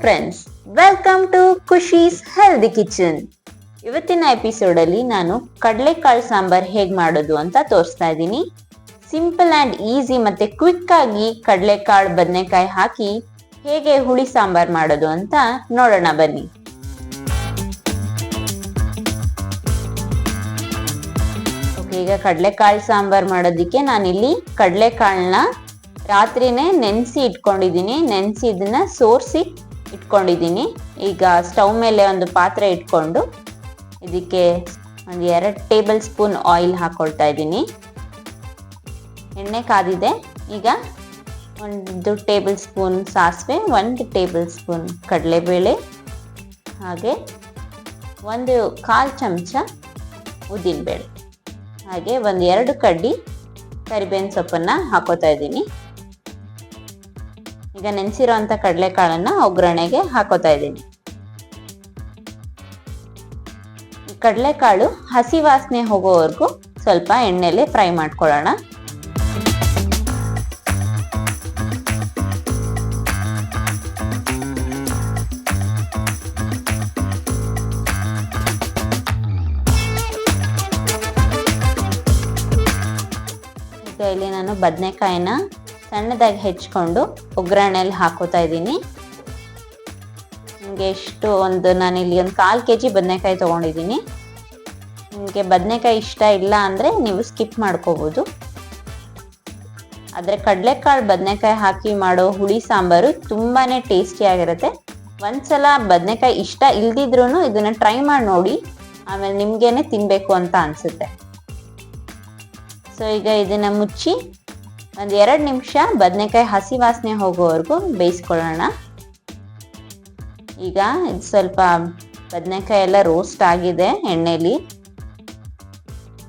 Friends, welcome to Khushi's healthy kitchen. ಇವತ್ತಿನ episode ಅಲ್ಲಿ ನಾನು ಕಡಲೆಕಾಳು ಸಾಂಬಾರ್ ಹೇಗ್ ಮಾಡೋದು ಅಂತ ತೋರಿಸ್ತಾ ಇದ್ದೀನಿ. ಸಿಂಪಲ್ ಅಂಡ್ ಈಸಿ ಮತ್ತೆ ಕ್ವಿಕ್ ಆಗಿ ಕಡಲೆಕಾಳು ಬದನೆಕಾಯಿ ಹಾಕಿ ಹೇಗೆ ಹುಳಿ ಸಾಂಬಾರ್ ಮಾಡೋದು ಅಂತ ನೋಡೋಣ ಬನ್ನಿ. ಈಗ ಕಡಲೆಕಾಳು ಸಾಂಬಾರ್ ಮಾಡೋದಕ್ಕೆ ನಾನಿಲ್ಲಿ ಕಡಲೆಕಾಳನ್ನ ರಾತ್ರಿನೇ ನೆನೆಸಿ ಇಟ್ಕೊಂಡಿದ್ದೀನಿ. ನೆನೆಸಿ ಇದನ್ನ ಸೋರಿಸಿ ಇಟ್ಕೊಂಡಿದ್ದೀನಿ. ಈಗ ಸ್ಟವ್ ಮೇಲೆ ಒಂದು ಪಾತ್ರೆ ಇಟ್ಕೊಂಡು ಇದಕ್ಕೆ ಒಂದು 2 ಟೇಬಲ್ ಸ್ಪೂನ್ ಆಯಿಲ್ ಹಾಕೊಳ್ತಾ ಇದ್ದೀನಿ. ಎಣ್ಣೆ ಕಾದಿದೆ. ಈಗ 1 ಟೇಬಲ್ ಸ್ಪೂನ್ ಸಾಸಿವೆ, 1 ಟೇಬಲ್ ಸ್ಪೂನ್ ಕಡಲೆಬೇಳೆ, ಹಾಗೆ 1/4 ಚಮಚ ಉದ್ದಿನಬೇಳೆ, ಹಾಗೆ 2 ಕಡ್ಡಿ ಕರಿಬೇವಿನ ಸೊಪ್ಪನ್ನ ಹಾಕೋತಾ ಇದ್ದೀನಿ. ಈಗ ನೆನೆಸಿರೋಂಥ ಕಡಲೆಕಾಳನ್ನ ಒಗ್ಗರಣೆಗೆ ಹಾಕೋತಾ ಇದ್ದೀನಿ. ಕಡಲೆಕಾಳು ಹಸಿ ವಾಸನೆ ಹೋಗೋವರೆಗೂ ಸ್ವಲ್ಪ ಎಣ್ಣೆಲೆ ಫ್ರೈ ಮಾಡ್ಕೊಳ್ಳೋಣ. ಈಗ ಇಲ್ಲಿ ನಾನು ಬದನೆಕಾಯಿನ ಸಣ್ಣದಾಗಿ ಹೆಚ್ಚಿಕೊಂಡು ಒಗ್ಗರಣೆಯಲ್ಲಿ ಹಾಕೋತಾ ಇದ್ದೀನಿ. ನಿಮಗೆ ನಾನಿಲ್ಲಿ ಒಂದು 1/4 kg ಬದನೆಕಾಯಿ ತೊಗೊಂಡಿದ್ದೀನಿ. ನಿಮಗೆ ಬದನೆಕಾಯಿ ಇಷ್ಟ ಇಲ್ಲ ಅಂದರೆ ನೀವು ಸ್ಕಿಪ್ ಮಾಡ್ಕೋಬೋದು. ಆದರೆ ಕಡಲೆಕಾಳು ಬದನೆಕಾಯಿ ಹಾಕಿ ಮಾಡೋ ಹುಳಿ ಸಾಂಬಾರು ತುಂಬಾ ಟೇಸ್ಟಿಯಾಗಿರುತ್ತೆ. ಒಂದ್ಸಲ ಬದನೆಕಾಯಿ ಇಷ್ಟ ಇಲ್ದಿದ್ರೂ ಇದನ್ನು ಟ್ರೈ ಮಾಡಿ ನೋಡಿ, ಆಮೇಲೆ ನಿಮಗೇನೆ ತಿನ್ನಬೇಕು ಅಂತ ಅನಿಸುತ್ತೆ. ಸೊ ಈಗ ಇದನ್ನು ಮುಚ್ಚಿ ಒಂದು 2 ನಿಮಿಷ ಬದನೆಕಾಯಿ ಹಸಿ ವಾಸನೆ ಹೋಗೋವರೆಗೂ ಬೇಯಿಸ್ಕೊಳ್ಳೋಣ. ಈಗ ಇದು ಸ್ವಲ್ಪ ಬದನೆಕಾಯಿ ಎಲ್ಲ ರೋಸ್ಟ್ ಆಗಿದೆ ಎಣ್ಣೆಲಿ.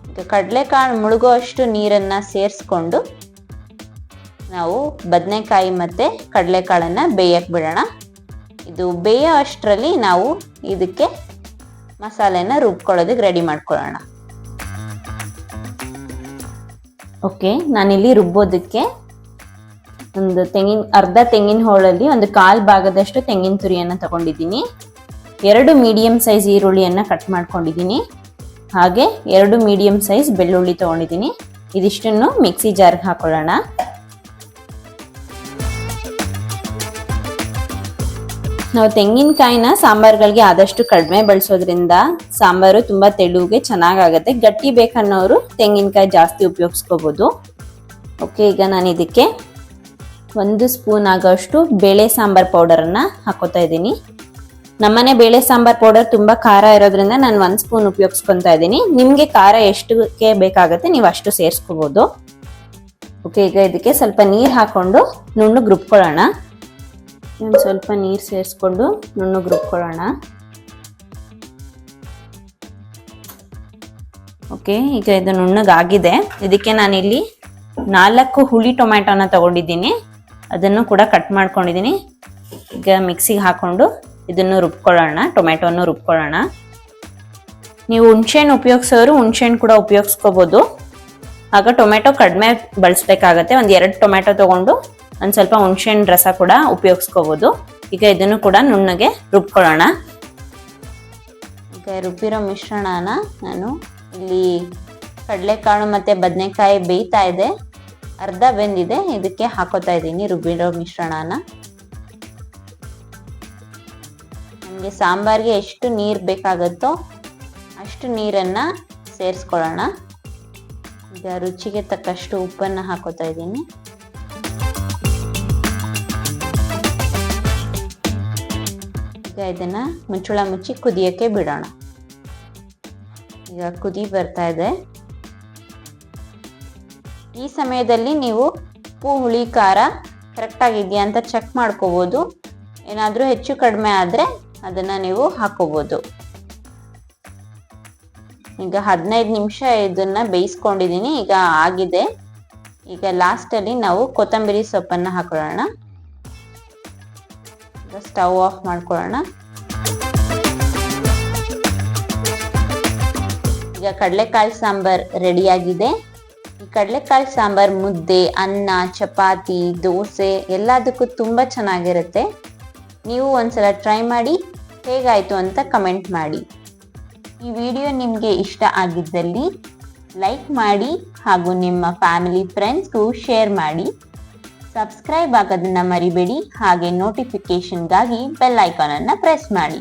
ಈಗ ಕಡಲೆಕಾಳು ಮುಳುಗೋ ಅಷ್ಟು ನೀರನ್ನು ಸೇರಿಸ್ಕೊಂಡು ನಾವು ಬದನೆಕಾಯಿ ಮತ್ತು ಕಡಲೆಕಾಳನ್ನು ಬೇಯಕ್ಕೆ ಬಿಡೋಣ. ಇದು ಬೇಯೋ ಅಷ್ಟರಲ್ಲಿ ನಾವು ಇದಕ್ಕೆ ಮಸಾಲೆನ ರುಬ್ಕೊಳ್ಳೋದಕ್ಕೆ ರೆಡಿ ಮಾಡ್ಕೊಳ್ಳೋಣ. ಓಕೆ, ನಾನಿಲ್ಲಿ ರುಬ್ಬೋದಕ್ಕೆ ಒಂದು ಅರ್ಧ ತೆಂಗಿನ ಹೋಳಲ್ಲಿ 1/4 ಭಾಗದಷ್ಟು ತೆಂಗಿನ ತುರಿಯನ್ನು ತಗೊಂಡಿದ್ದೀನಿ. 2 ಮೀಡಿಯಂ ಸೈಜ್ ಈರುಳ್ಳಿಯನ್ನು ಕಟ್ ಮಾಡ್ಕೊಂಡಿದ್ದೀನಿ. ಹಾಗೆ 2 ಮೀಡಿಯಂ ಸೈಜ್ ಬೆಳ್ಳುಳ್ಳಿ ತಗೊಂಡಿದ್ದೀನಿ. ಇದಿಷ್ಟನ್ನು ಮಿಕ್ಸಿ ಜಾರ್ಗೆ ಹಾಕೊಳ್ಳೋಣ. ನಾವು ತೆಂಗಿನಕಾಯಿನ ಸಾಂಬಾರ್ಗಳಿಗೆ ಆದಷ್ಟು ಕಡಿಮೆ ಬಳಸೋದ್ರಿಂದ ಸಾಂಬಾರು ತುಂಬಾ ತೆಳುಗೆ ಚೆನ್ನಾಗಾಗತ್ತೆ. ಗಟ್ಟಿ ಬೇಕನ್ನೋರು ತೆಂಗಿನಕಾಯಿ ಜಾಸ್ತಿ ಉಪಯೋಗಿಸ್ಕೋಬಹುದು. ಓಕೆ, ಈಗ ನಾನು ಇದಕ್ಕೆ 1 ಸ್ಪೂನ್ ಆಗೋಷ್ಟು ಬೇಳೆ ಸಾಂಬಾರ್ ಪೌಡರನ್ನು ಹಾಕೋತಾ ಇದ್ದೀನಿ. ನಮ್ಮನೆ ಬೇಳೆ ಸಾಂಬಾರ್ ಪೌಡರ್ ತುಂಬ ಖಾರ ಇರೋದ್ರಿಂದ ನಾನು 1 ಸ್ಪೂನ್ ಉಪಯೋಗಿಸ್ಕೊತಾ ಇದ್ದೀನಿ. ನಿಮಗೆ ಖಾರ ಎಷ್ಟಕ್ಕೆ ಬೇಕಾಗುತ್ತೆ ನೀವು ಅಷ್ಟು ಸೇರಿಸ್ಕೋಬಹುದು. ಓಕೆ, ಈಗ ಇದಕ್ಕೆ ಸ್ವಲ್ಪ ನೀರು ಹಾಕೊಂಡು ನುಣ್ಣಗೆ ರುಬ್ಕೊಳ್ಳೋಣ. ಸ್ವಲ್ಪ ನೀರು ಸೇರಿಸ್ಕೊಂಡು ನುಣ್ಣಗೆ ರುಬ್ಕೊಳ್ಳೋಣ. ಓಕೆ, ಈಗ ಇದು ನುಣ್ಣಗಾಗಿದೆ. ಇದಕ್ಕೆ ನಾನಿಲ್ಲಿ 4 ಹುಳಿ ಟೊಮ್ಯಾಟೋನ ತಗೊಂಡಿದ್ದೀನಿ. ಅದನ್ನು ಕೂಡ ಕಟ್ ಮಾಡ್ಕೊಂಡಿದ್ದೀನಿ. ಈಗ ಮಿಕ್ಸಿಗೆ ಹಾಕೊಂಡು ಇದನ್ನು ರುಬ್ಕೊಳ್ಳೋಣ. ಟೊಮ್ಯಾಟೋನು ರುಬ್ಕೊಳ್ಳೋಣ. ನೀವು ಹುಣಸೆಹಣ್ಣು ಉಪಯೋಗಿಸೋರು ಹುಣಸೆಹಣ್ಣು ಕೂಡ ಉಪಯೋಗಿಸ್ಕೋಬೋದು. ಆಗ ಟೊಮ್ಯಾಟೊ ಕಡಿಮೆ ಬಳಸಬೇಕಾಗತ್ತೆ. 2 ಟೊಮ್ಯಾಟೊ ತಗೊಂಡು ಒಂದು ಸ್ವಲ್ಪ ಹುಣಸೆಹಣ್ಣು ರಸ ಕೂಡ ಉಪಯೋಗಿಸ್ಕೋಬೋದು. ಈಗ ಇದನ್ನು ಕೂಡ ನುಣ್ಣಗೆ ರುಬ್ಕೊಳ್ಳೋಣ. ಈಗ ರುಬ್ಬಿರೋ ಮಿಶ್ರಣನ ನಾನು ಇಲ್ಲಿ ಕಡಲೆಕಾಳು ಮತ್ತು ಬದನೆಕಾಯಿ ಬೇಯ್ತಾ ಇದೆ, ಅರ್ಧ ಬೆಂದಿದೆ, ಇದಕ್ಕೆ ಹಾಕೋತಾ ಇದ್ದೀನಿ ರುಬ್ಬಿರೋ ಮಿಶ್ರಣನ. ನಮಗೆ ಸಾಂಬಾರಿಗೆ ಎಷ್ಟು ನೀರು ಬೇಕಾಗುತ್ತೋ ಅಷ್ಟು ನೀರನ್ನು ಸೇರಿಸ್ಕೊಳ್ಳೋಣ. ಈಗ ರುಚಿಗೆ ತಕ್ಕಷ್ಟು ಉಪ್ಪನ್ನು ಹಾಕೋತಾ ಇದ್ದೀನಿ. ಈಗ ಇದನ್ನ ಮುಚ್ಚಳ ಮುಚ್ಚಿ ಕುದಿಯೋಕ್ಕೆ ಬಿಡೋಣ. ಈಗ ಕುದಿ ಬರ್ತಾ ಇದೆ. ಈ ಸಮಯದಲ್ಲಿ ನೀವು ಉಪ್ಪು ಹುಳಿ ಖಾರ ಕರೆಕ್ಟಾಗಿದೆಯಾ ಅಂತ ಚೆಕ್ ಮಾಡ್ಕೋಬೋದು. ಏನಾದರೂ ಹೆಚ್ಚು ಕಡಿಮೆ ಆದರೆ ಅದನ್ನು ನೀವು ಹಾಕೋಬೋದು. ಈಗ 15 ನಿಮಿಷ ಇದನ್ನು ಬೇಯಿಸ್ಕೊಂಡಿದ್ದೀನಿ. ಈಗ ಆಗಿದೆ. ಈಗ ಲಾಸ್ಟಲ್ಲಿ ನಾವು ಕೊತ್ತಂಬರಿ ಸೊಪ್ಪನ್ನು ಹಾಕೊಳ್ಳೋಣ. ಸ್ಟವ್ ಆಫ್ ಮಾಡ್ಕೊಳ್ಳೋಣ. ಈಗ ಕಡಲೆಕಾಳು ಸಾಂಬಾರ್ ರೆಡಿಯಾಗಿದೆ. ಈ ಕಡಲೆಕಾಳು ಸಾಂಬಾರ್ ಮುದ್ದೆ, ಅನ್ನ, ಚಪಾತಿ, ದೋಸೆ ಎಲ್ಲದಕ್ಕೂ ತುಂಬ ಚೆನ್ನಾಗಿರುತ್ತೆ. ನೀವು ಒಂದ್ಸಲ ಟ್ರೈ ಮಾಡಿ ಹೇಗಾಯಿತು ಅಂತ ಕಮೆಂಟ್ ಮಾಡಿ. ಈ ವಿಡಿಯೋ ನಿಮಗೆ ಇಷ್ಟ ಆಗಿದ್ದಲ್ಲಿ ಲೈಕ್ ಮಾಡಿ ಹಾಗೂ ನಿಮ್ಮ ಫ್ಯಾಮಿಲಿ ಫ್ರೆಂಡ್ಸ್ಗೂ ಶೇರ್ ಮಾಡಿ. ಸಬ್ಸ್ಕ್ರೈಬ್ ಆಗೋದನ್ನ ಮರಿಬೇಡಿ. ಹಾಗೆ ನೋಟಿಫಿಕೇಶನ್ಗಾಗಿ ಬೆಲ್ ಐಕಾನ್ ಅನ್ನು ಪ್ರೆಸ್ ಮಾಡಿ.